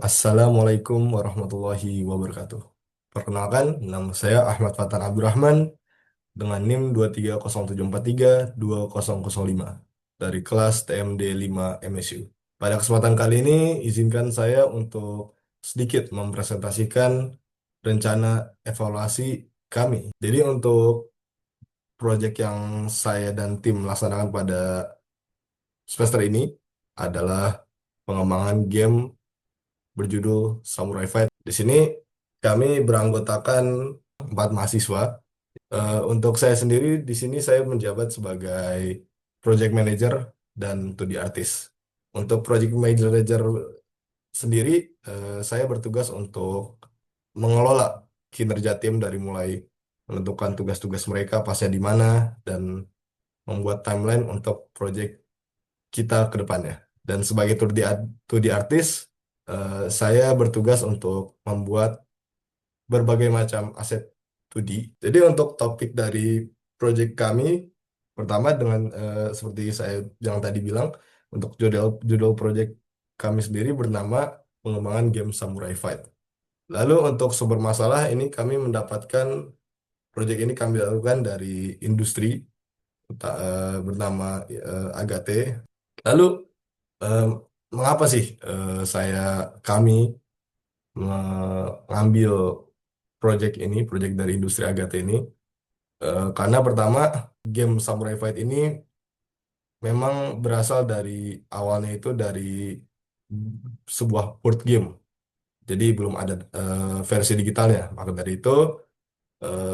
Assalamualaikum warahmatullahi wabarakatuh. Perkenalkan, nama saya Ahmad Fatan Abdurrahman dengan NIM 23074320005 dari kelas TMD 5 MSU. Pada kesempatan kali ini, izinkan saya untuk sedikit mempresentasikan rencana evaluasi kami. Jadi untuk proyek yang saya dan tim laksanakan pada semester ini adalah pengembangan game berjudul Samurai Fight. Di sini kami beranggotakan 4 mahasiswa. Untuk saya sendiri di sini saya menjabat sebagai project manager dan 2D artist. Untuk project manager sendiri, saya bertugas untuk mengelola kinerja tim dari mulai menentukan tugas-tugas mereka pasnya di mana dan membuat timeline untuk project kita ke depannya. Dan sebagai 2D artist, saya bertugas untuk membuat berbagai macam aset 2D. Jadi untuk topik dari project kami, pertama dengan seperti saya yang tadi bilang, untuk judul judul project kami sendiri bernama pengembangan game Samurai Fight. Lalu untuk sumber masalah ini kami mendapatkan project ini kami lakukan dari industri bernama Agate. Lalu eh, mengapa sih kami mengambil project dari industri Agate ini? Karena pertama, game Samurai Fight ini memang berasal dari awalnya itu dari sebuah board game. Jadi belum ada versi digitalnya. Maka dari itu,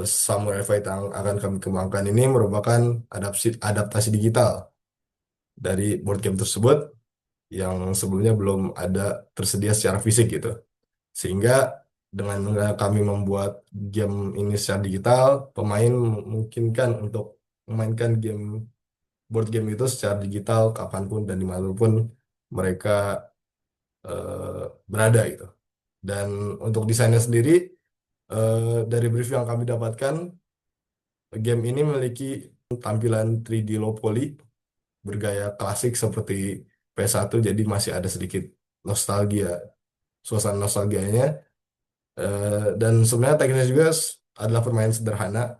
Samurai Fight yang akan kami kembangkan ini merupakan adaptasi digital dari board game tersebut yang sebelumnya belum ada tersedia secara fisik gitu. Sehingga dengan kami membuat game ini secara digital, pemain memungkinkan untuk memainkan board game itu secara digital kapanpun dan dimanapun mereka berada gitu. Dan untuk desainnya sendiri, dari brief yang kami dapatkan, game ini memiliki tampilan 3D low poly bergaya klasik seperti PS1, jadi masih ada sedikit nostalgia, suasana nostalgianya. Dan sebenarnya teknisnya juga adalah permainan sederhana,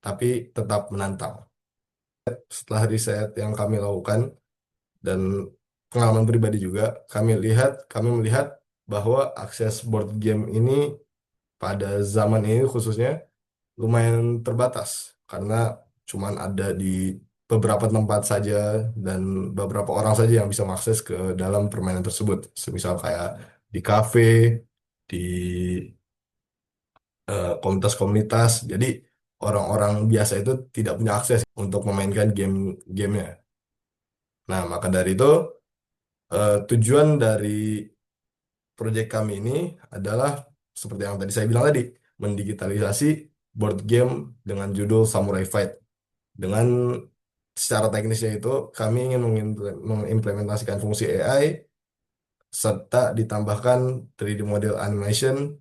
tapi tetap menantang. Setelah riset yang kami lakukan dan pengalaman pribadi juga, kami melihat bahwa akses board game ini pada zaman ini khususnya lumayan terbatas karena cuman ada di beberapa tempat saja dan beberapa orang saja yang bisa mengakses ke dalam permainan tersebut. Semisal kayak di kafe, di komunitas-komunitas. Jadi orang-orang biasa itu tidak punya akses untuk memainkan gamenya. Nah, maka dari itu tujuan dari proyek kami ini adalah seperti yang tadi saya bilang tadi, mendigitalisasi board game dengan judul Samurai Fight. Dengan secara teknisnya itu kami ingin mengimplementasikan fungsi AI serta ditambahkan 3D model animation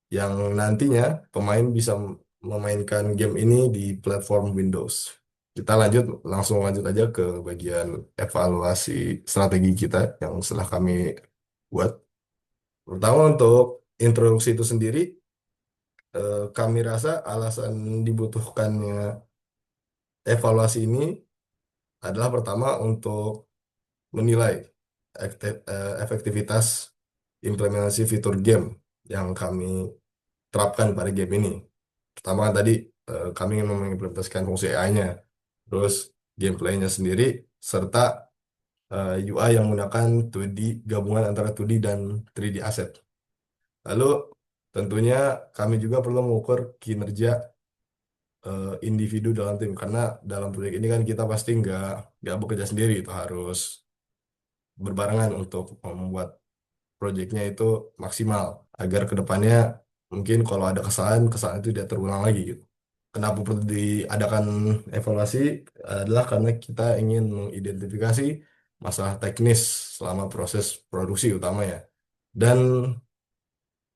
yang nantinya pemain bisa memainkan game ini di platform Windows. Kita langsung lanjut aja ke bagian evaluasi strategi kita yang setelah kami buat. Pertama untuk introduksi itu sendiri, kami rasa alasan dibutuhkannya evaluasi ini adalah pertama untuk menilai efektivitas implementasi fitur game yang kami terapkan pada game ini. Pertama kan tadi kami ingin mengimplementasikan fungsi AI-nya, terus gameplaynya sendiri, serta UI yang menggunakan 2D, gabungan antara 2D dan 3D asset. Lalu tentunya kami juga perlu mengukur kinerja individu dalam tim, karena dalam proyek ini kan kita pasti nggak bekerja sendiri, itu harus berbarengan untuk membuat proyeknya itu maksimal, agar kedepannya mungkin kalau ada kesalahan itu tidak terulang lagi gitu. Kenapa perlu diadakan evaluasi adalah karena kita ingin mengidentifikasi masalah teknis selama proses produksi utamanya dan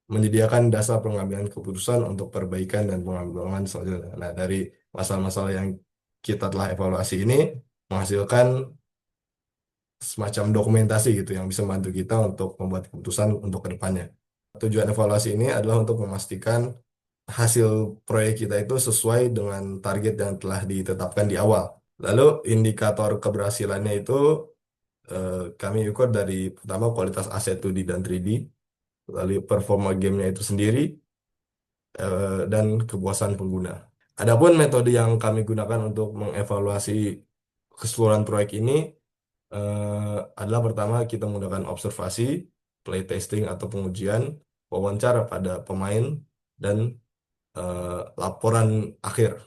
menyediakan dasar pengambilan keputusan untuk perbaikan dan pengembangan selanjutnya. Nah, dari masalah-masalah yang kita telah evaluasi ini menghasilkan semacam dokumentasi gitu yang bisa membantu kita untuk membuat keputusan untuk ke depannya. Tujuan evaluasi ini adalah untuk memastikan hasil proyek kita itu sesuai dengan target yang telah ditetapkan di awal. Lalu indikator keberhasilannya itu kami ukur dari pertama kualitas aset 2D dan 3D, lalu performa gamenya itu sendiri, dan kepuasan pengguna. Adapun metode yang kami gunakan untuk mengevaluasi keseluruhan proyek ini adalah pertama kita menggunakan observasi, playtesting atau pengujian, wawancara pada pemain, dan laporan akhir.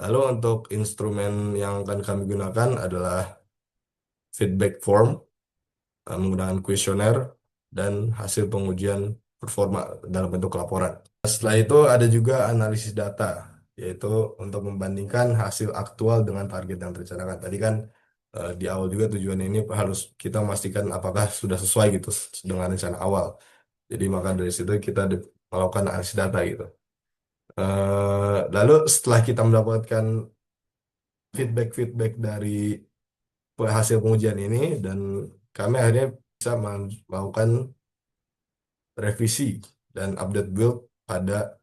Lalu untuk instrumen yang akan kami gunakan adalah feedback form, menggunakan kuesioner, dan hasil pengujian performa dalam bentuk laporan. Setelah itu ada juga analisis data, yaitu untuk membandingkan hasil aktual dengan target yang direncanakan. Tadi kan di awal juga tujuan ini harus kita memastikan apakah sudah sesuai gitu dengan rencana awal. Jadi maka dari situ kita melakukan analisis data gitu. Lalu setelah kita mendapatkan feedback-feedback dari hasil pengujian ini dan kami akhirnya bisa melakukan revisi dan update build pada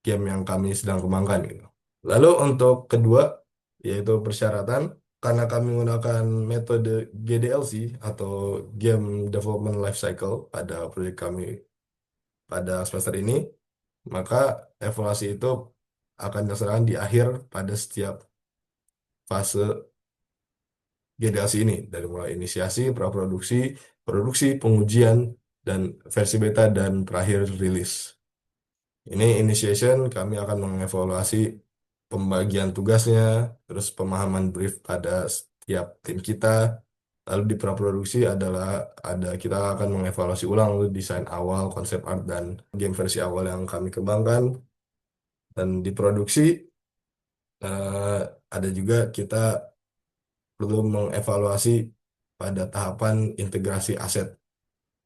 game yang kami sedang kembangkan gitu. Lalu untuk kedua yaitu persyaratan, karena kami menggunakan metode GDLC atau Game Development Life Cycle pada proyek kami pada semester ini, maka evaluasi itu akan dilaksanakan di akhir pada setiap fase GDLC ini, dari mulai inisiasi, praproduksi, produksi, pengujian, dan versi beta, dan terakhir rilis. Ini initiation, kami akan mengevaluasi pembagian tugasnya, terus pemahaman brief pada setiap tim kita. Lalu di praproduksi adalah kita akan mengevaluasi ulang desain awal, konsep art, dan game versi awal yang kami kembangkan. Dan di produksi eh, ada juga kita perlu mengevaluasi pada tahapan integrasi aset,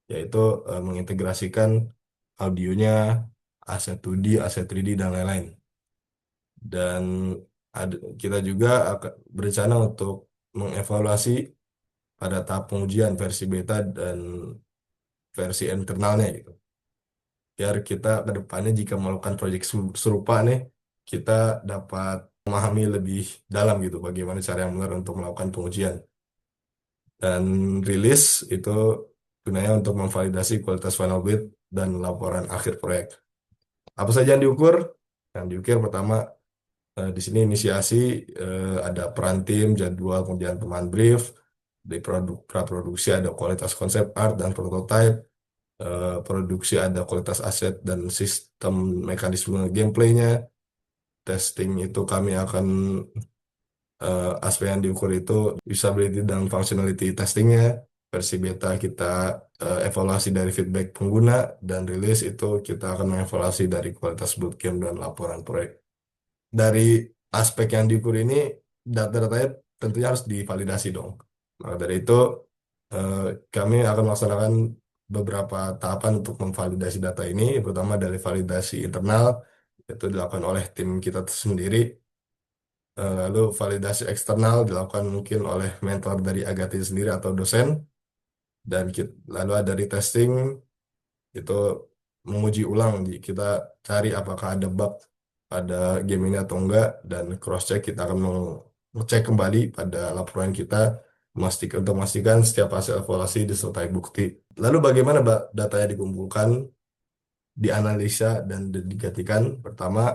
yaitu mengintegrasikan audionya, aset 2D, aset 3D, dan lain-lain. Dan kita juga akan berencana untuk mengevaluasi pada tahap pengujian versi beta dan versi internalnya gitu. Biar kita ke depannya jika melakukan proyek serupa nih, kita dapat memahami lebih dalam gitu bagaimana cara yang benar untuk melakukan pengujian. Dan rilis itu gunanya untuk memvalidasi kualitas final build dan laporan akhir proyek. Apa saja yang diukur? Yang diukur pertama di sini inisiasi, ada peran tim, jadwal, kemudian teman brief. Di praproduksi ada kualitas konsep art dan prototype. Produksi ada kualitas aset dan sistem mekanisme gameplaynya. Testing itu kami akan aspek yang diukur itu usability dan functionality testingnya. Versi beta kita evaluasi dari feedback pengguna, dan rilis itu kita akan mengevaluasi dari kualitas boot game dan laporan proyek. Dari aspek yang diukur ini, data-datanya tentunya harus divalidasi dong. Maka dari itu eh, kami akan melaksanakan beberapa tahapan untuk memvalidasi data ini, pertama dari validasi internal, itu dilakukan oleh tim kita sendiri. Lalu validasi eksternal dilakukan mungkin oleh mentor dari Agati sendiri atau dosen. Dan lalu ada retesting, itu menguji ulang. Kita cari apakah ada bug pada game ini atau enggak, dan cross check kita akan mengecek kembali pada laporan kita untuk memastikan setiap hasil evaluasi disertai bukti. Lalu bagaimana datanya dikumpulkan, dianalisa, dan digantikan? Pertama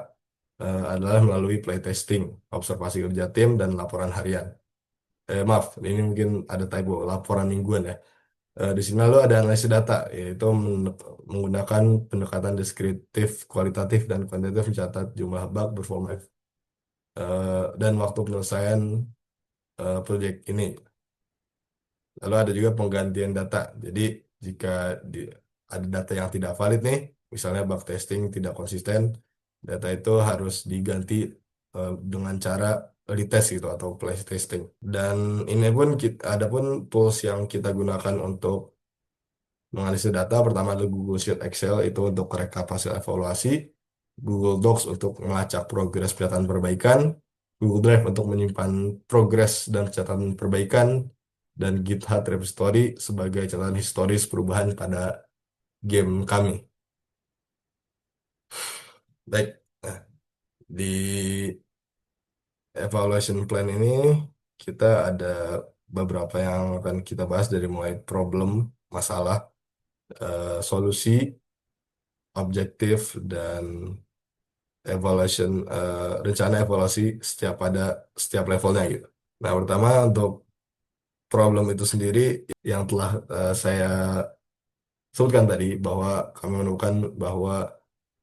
adalah melalui playtesting, observasi kerja tim, dan laporan harian. Maaf, ini mungkin ada typo, laporan mingguan ya. Di sini lalu ada analisis data, yaitu menggunakan pendekatan deskriptif, kualitatif, dan kuantitatif mencatat jumlah bug, performa, dan waktu penyelesaian proyek ini. Lalu ada juga penggantian data. Jadi jika ada data yang tidak valid nih, misalnya bug testing tidak konsisten, data itu harus diganti dengan cara retest gitu atau flash testing. Dan ini pun ada pun tools yang kita gunakan untuk menganalisis data. Pertama adalah Google Sheet Excel, itu untuk rekap hasil evaluasi, Google Docs untuk melacak progres pencatatan perbaikan, Google Drive untuk menyimpan progres dan catatan perbaikan, dan GitHub repository sebagai catatan historis perubahan pada game kami. Baik, nah, di evaluation plan ini kita ada beberapa yang akan kita bahas dari mulai problem, masalah, solusi, objektif, dan rencana evaluasi setiap levelnya gitu. Nah, pertama untuk problem itu sendiri yang telah saya sebutkan tadi bahwa kami menemukan bahwa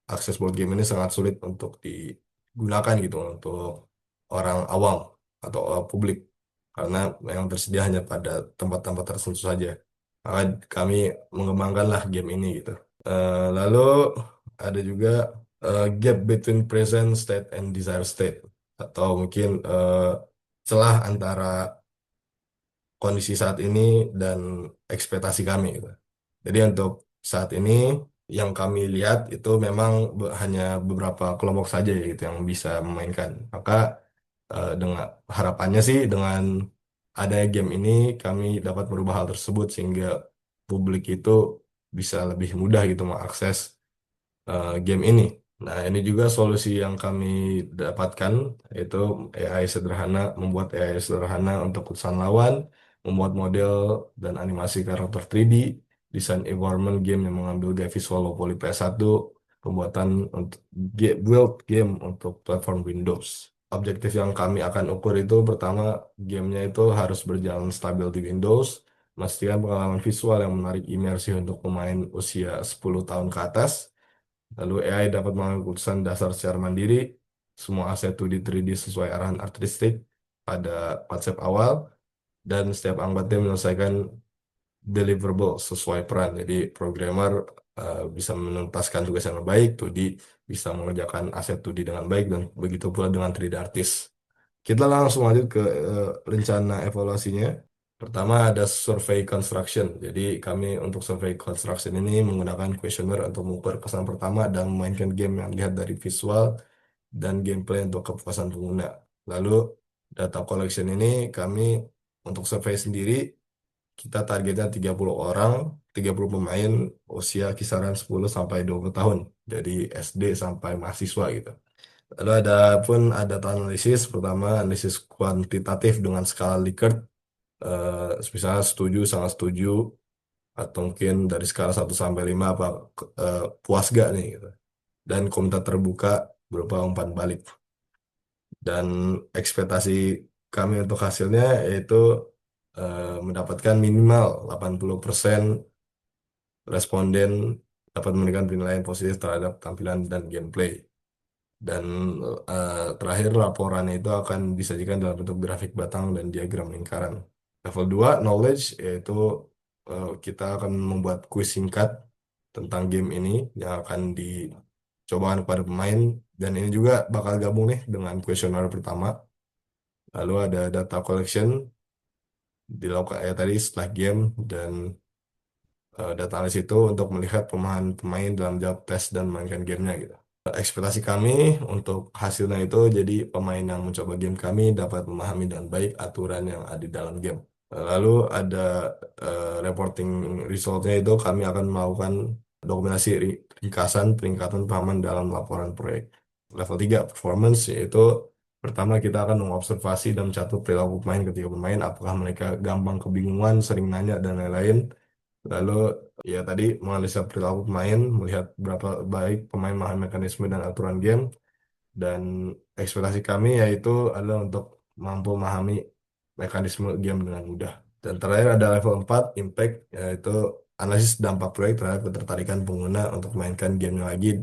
akses board game ini sangat sulit untuk digunakan gitu untuk orang awam atau publik karena yang tersedia hanya pada tempat-tempat tertentu saja. Maka kami mengembangkanlah game ini gitu. Lalu ada juga gap between present state and desired state atau mungkin celah antara kondisi saat ini dan ekspektasi kami gitu. Jadi untuk saat ini yang kami lihat itu memang hanya beberapa kelompok saja ya gitu yang bisa memainkan. Maka dengan harapannya sih dengan adanya game ini kami dapat merubah hal tersebut sehingga publik itu bisa lebih mudah gitu mengakses game ini. Nah, ini juga solusi yang kami dapatkan, yaitu AI sederhana, membuat AI sederhana untuk keputusan lawan, membuat model dan animasi karakter 3D, desain environment game yang mengambil gaya visual low poly PS1, pembuatan untuk build game untuk platform Windows. Objektif yang kami akan ukur itu pertama, gamenya itu harus berjalan stabil di Windows, memastikan pengalaman visual yang menarik imersi untuk pemain usia 10 tahun ke atas. Lalu AI dapat mengambil keputusan dasar secara mandiri, semua aset 2D 3D sesuai arahan artistik pada konsep awal, dan setiap anggota tim menyelesaikan deliverable sesuai peran. Jadi programmer bisa menuntaskan tugas dengan baik, 2D bisa mengerjakan aset 2D dengan baik, dan begitu pula dengan 3D artist. Kita langsung lanjut ke rencana evaluasinya. Pertama ada survey construction. Jadi kami untuk survey construction ini menggunakan questionnaire untuk mengukur kesan pertama dan memainkan game yang dilihat dari visual dan gameplay untuk kepuasan pengguna. Lalu data collection ini kami untuk survei sendiri kita targetnya 30 orang, 30 pemain usia kisaran 10 sampai 20 tahun. Jadi SD sampai mahasiswa gitu. Lalu ada data analisis, pertama analisis kuantitatif dengan skala Likert, misalnya setuju, sangat setuju, atau mungkin dari skala 1 sampai 5 apa puas gak nih gitu. Dan komentar terbuka berupa umpan balik. Dan ekspektasi kami untuk hasilnya yaitu mendapatkan minimal 80% responden dapat memberikan penilaian positif terhadap tampilan dan gameplay. Dan terakhir laporan itu akan disajikan dalam bentuk grafik batang dan diagram lingkaran. Level 2 knowledge yaitu kita akan membuat kuis singkat tentang game ini yang akan dicobakan kepada pemain, dan ini juga bakal gabung nih dengan kuesioner pertama. Lalu ada data collection dilakukan ya tadi setelah game, dan data analis itu untuk melihat pemahaman pemain dalam jawab tes dan mainkan gamenya gitu. Ekspektasi kami untuk hasilnya itu jadi pemain yang mencoba game kami dapat memahami dengan baik aturan yang ada di dalam game. Lalu ada reporting resultnya itu kami akan melakukan dokumentasi ringkasan peningkatan pemahaman dalam laporan proyek. Level 3 performance yaitu pertama kita akan mengobservasi dan mencatat perilaku pemain ketika bermain, apakah mereka gampang kebingungan, sering nanya, dan lain-lain. Lalu ya tadi menganalisa perilaku pemain, melihat berapa baik pemain memahami mekanisme dan aturan game, dan ekspektasi kami yaitu adalah untuk mampu memahami mekanisme game dengan mudah. Dan terakhir ada level 4 impact, yaitu analisis dampak proyek terhadap ketertarikan pengguna untuk mainkan game lagi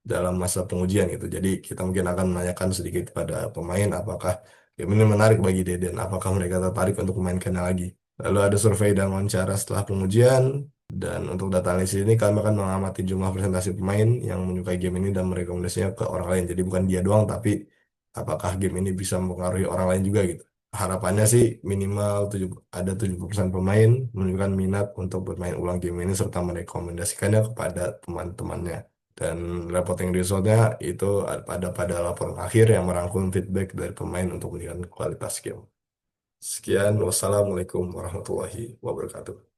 dalam masa pengujian gitu. Jadi kita mungkin akan menanyakan sedikit pada pemain apakah game ini menarik bagi dia dan apakah mereka tertarik untuk memainkannya lagi. Lalu ada survei dan wawancara setelah pengujian. Dan untuk data analisis ini kami akan mengamati jumlah presentasi pemain yang menyukai game ini dan merekomendasinya ke orang lain. Jadi bukan dia doang, tapi apakah game ini bisa mempengaruhi orang lain juga gitu. Harapannya sih minimal ada 70% pemain menunjukkan minat untuk bermain ulang game ini serta merekomendasikannya kepada teman-temannya. Dan reporting resultnya itu pada laporan akhir yang merangkum feedback dari pemain untuk meningkatkan kualitas game. Sekian, wassalamualaikum warahmatullahi wabarakatuh.